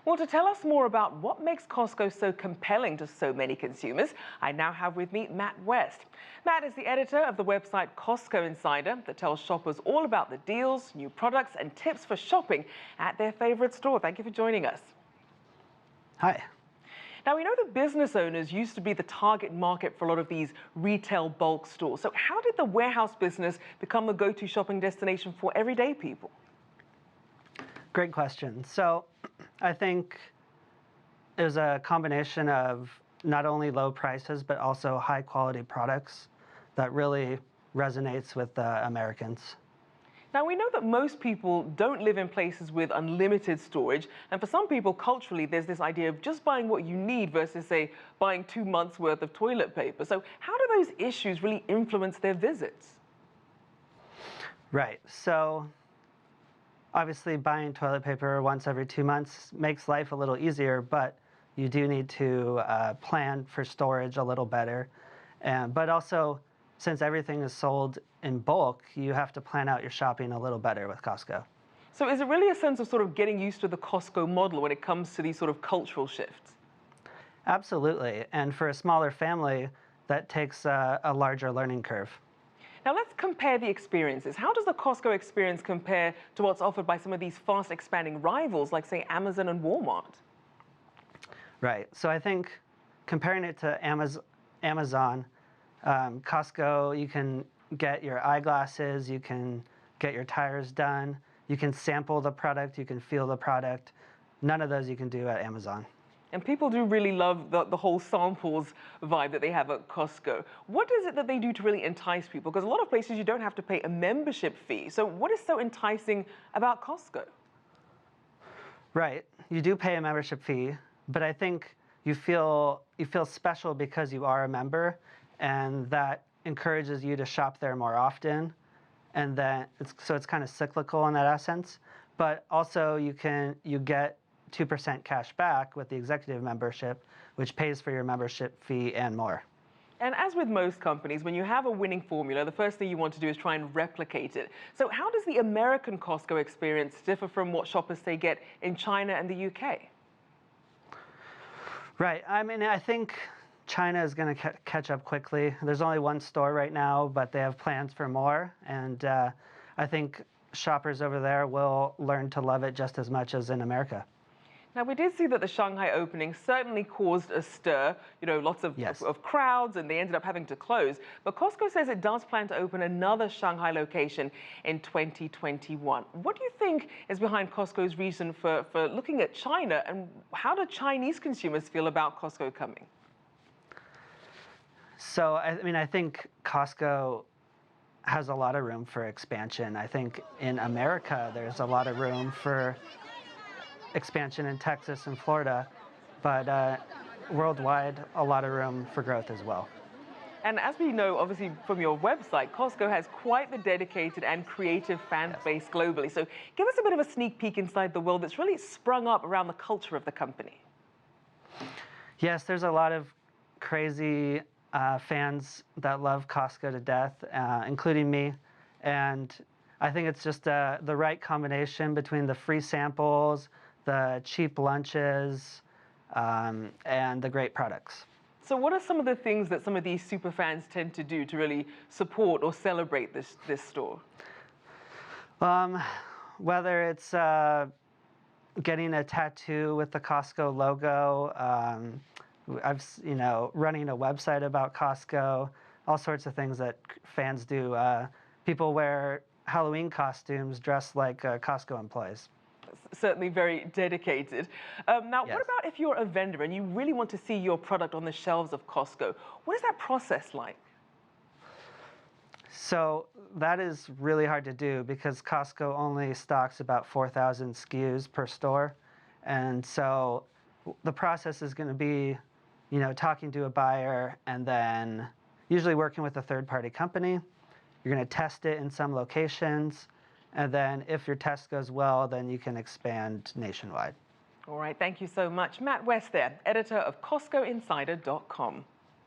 Well, to tell us more about what makes Costco so compelling to so many consumers, I now have with me Matt West. Matt is the editor of the website Costco Insider that tells shoppers all about the deals, new products, and tips for shopping at their favorite store. Thank you for joining us. Hi. Now, we know that business owners used to be the target market for a lot of these retail bulk stores. So how did the warehouse business become the go-to shopping destination for everyday people? Great question. So I think it was a combination of not only low prices, but also high quality products that really resonates with Americans. Now, we know that most people don't live in places with unlimited storage. And for some people, culturally, there's this idea of just buying what you need versus, say, buying 2 months' worth of toilet paper. So how do those issues really influence their visits? Right. So obviously, buying toilet paper once every 2 months makes life a little easier, but you do need to plan for storage a little better. But also, since everything is sold in bulk, you have to plan out your shopping a little better with Costco. So is it really a sense of sort of getting used to the Costco model when it comes to these sort of cultural shifts? Absolutely. And for a smaller family, that takes a larger learning curve. Now let's compare the experiences. How does the Costco experience compare to what's offered by some of these fast expanding rivals like, say, Amazon and Walmart? Right. So I think comparing it to Amazon, Costco, you can get your eyeglasses, you can get your tires done, you can sample the product, you can feel the product. None of those you can do at Amazon. And people do really love the whole samples vibe that they have at Costco. What is it that they do to really entice people? Because a lot of places you don't have to pay a membership fee. So what is so enticing about Costco? Right. You do pay a membership fee, but I think you feel special because you are a member, and that encourages you to shop there more often. And then it's kind of cyclical in that essence. But also you get 2% cash back with the executive membership, which pays for your membership fee and more. And as with most companies, when you have a winning formula, the first thing you want to do is try and replicate it. So how does the American Costco experience differ from what shoppers, say, get in China and the UK? Right. I mean, I think China is going to catch up quickly. There's only one store right now, but they have plans for more. And I think shoppers over there will learn to love it just as much as in America. Now, we did see that the Shanghai opening certainly caused a stir, lots of crowds, and they ended up having to close. But Costco says it does plan to open another Shanghai location in 2021. What do you think is behind Costco's reason for looking at China, and how do Chinese consumers feel about Costco coming? So, I think Costco has a lot of room for expansion. I think in America, there's a lot of room for expansion in Texas and Florida, but worldwide, a lot of room for growth as well. And as we know, obviously, from your website, Costco has quite the dedicated and creative fan base globally. So give us a bit of a sneak peek inside the world that's really sprung up around the culture of the company. Yes, there's a lot of crazy fans that love Costco to death, including me. And I think it's just the right combination between the free samples, the cheap lunches, and the great products. So what are some of the things that some of these super fans tend to do to really support or celebrate this store? Whether it's getting a tattoo with the Costco logo, running a website about Costco, all sorts of things that fans do. People wear Halloween costumes dressed like Costco employees. Certainly very dedicated. Now, what about if you're a vendor and you really want to see your product on the shelves of Costco? What is that process like? So that is really hard to do because Costco only stocks about 4,000 SKUs per store. And so the process is going to be, talking to a buyer and then usually working with a third-party company. You're going to test it in some locations. And then if your test goes well, then you can expand nationwide. All right, thank you so much. Matt West there, editor of CostcoInsider.com.